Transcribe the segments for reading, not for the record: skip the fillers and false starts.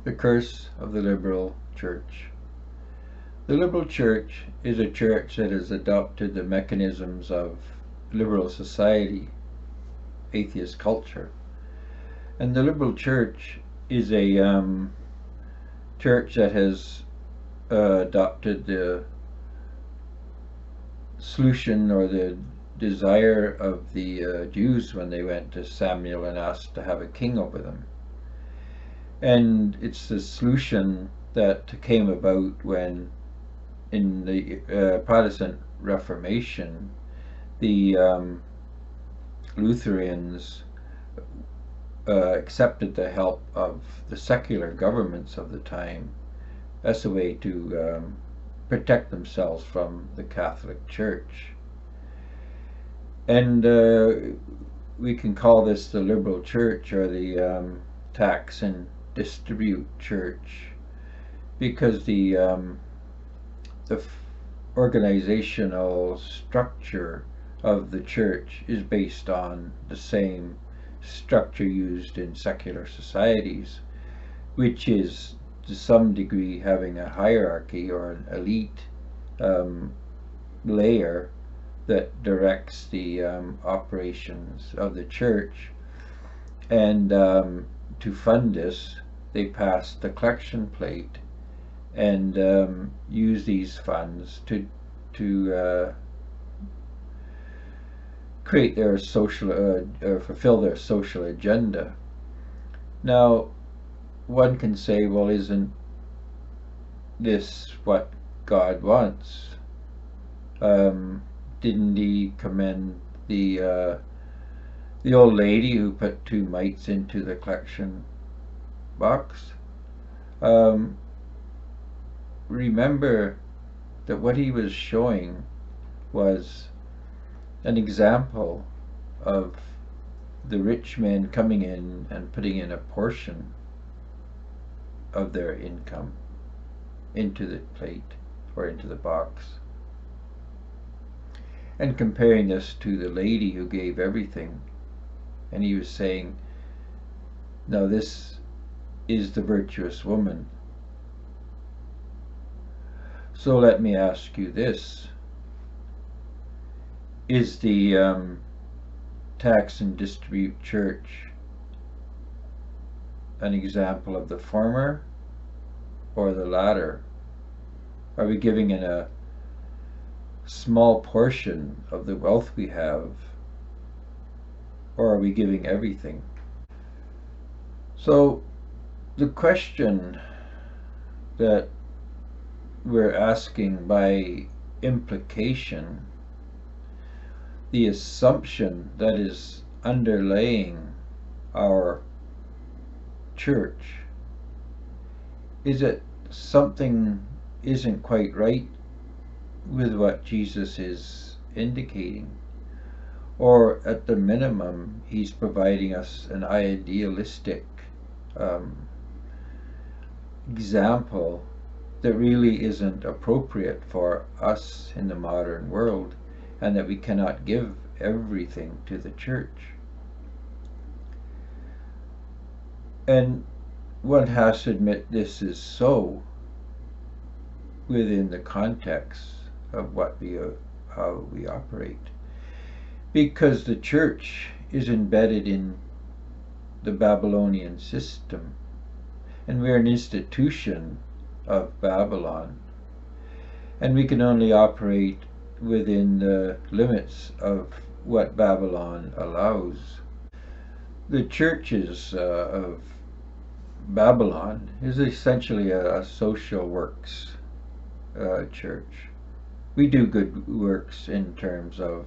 The curse of the liberal church. The liberal church is a church that has adopted the mechanisms of liberal society, atheist culture. And the liberal church is a church that has adopted the solution or the desire of the Jews when they went to Samuel and asked to have a king over them. And it's the solution that came about when, in the Protestant Reformation, the Lutherans accepted the help of the secular governments of the time as a way to protect themselves from the Catholic Church. And we can call this the liberal church, or the tax and distribute church, because the organizational structure of the church is based on the same structure used in secular societies, which is to some degree having a hierarchy or an elite layer that directs the operations of the church. And to fund this, they passed the collection plate and use these funds to create their social or fulfill their social agenda. Now, one can say, well, isn't this what God wants? Didn't he commend the old lady who put 2 mites into the collection box? Remember that what he was showing was an example of the rich men coming in and putting in a portion of their income into the plate or into the box, and comparing this to the lady who gave everything. And he was saying, now this is the virtuous woman. So let me ask you this: is the tax and distribute church an example of the former or the latter? Are we giving in a small portion of the wealth we have, or are we giving everything? So the question that we're asking, by implication, the assumption that is underlaying our church, is that something isn't quite right with what Jesus is indicating, or at the minimum he's providing us an idealistic example that really isn't appropriate for us in the modern world, and that we cannot give everything to the church. And one has to admit this is so within the context of how we operate, because the church is embedded in the Babylonian system, and we're an institution of Babylon, and we can only operate within the limits of what Babylon allows. The churches of Babylon is essentially a social works church. We do good works in terms of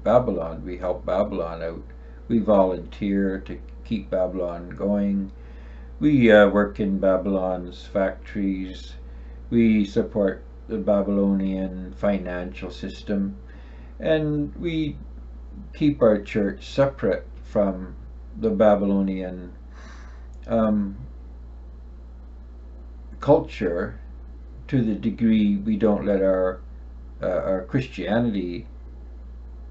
Babylon. We help Babylon out. We volunteer to keep Babylon going. We work in Babylon's factories. We support the Babylonian financial system, and we keep our church separate from the Babylonian culture, to the degree we don't let our Christianity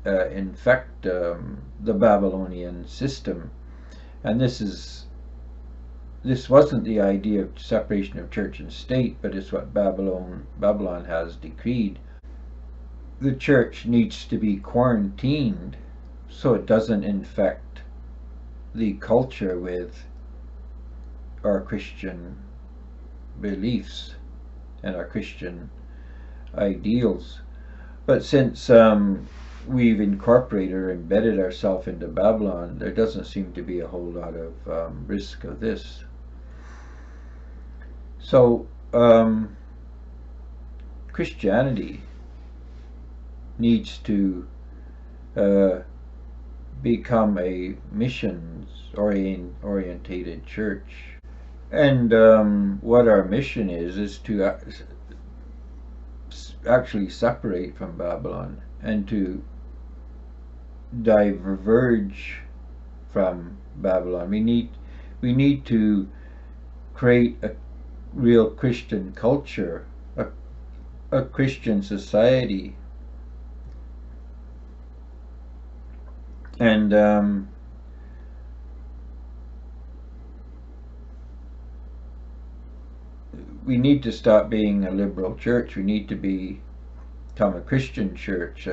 infect the Babylonian system. And this is this wasn't the idea of separation of church and state, but it's what Babylon has decreed. The church needs to be quarantined so it doesn't infect the culture with our Christian beliefs and our Christian ideals. But since we've incorporated or embedded ourselves into Babylon, there doesn't seem to be a whole lot of risk of this. So Christianity needs to become a missions orientated church. And what our mission is to actually separate from Babylon and to diverge from Babylon. We need to create a real Christian culture, a Christian society. And we need to stop being a liberal church. We need to become a Christian church.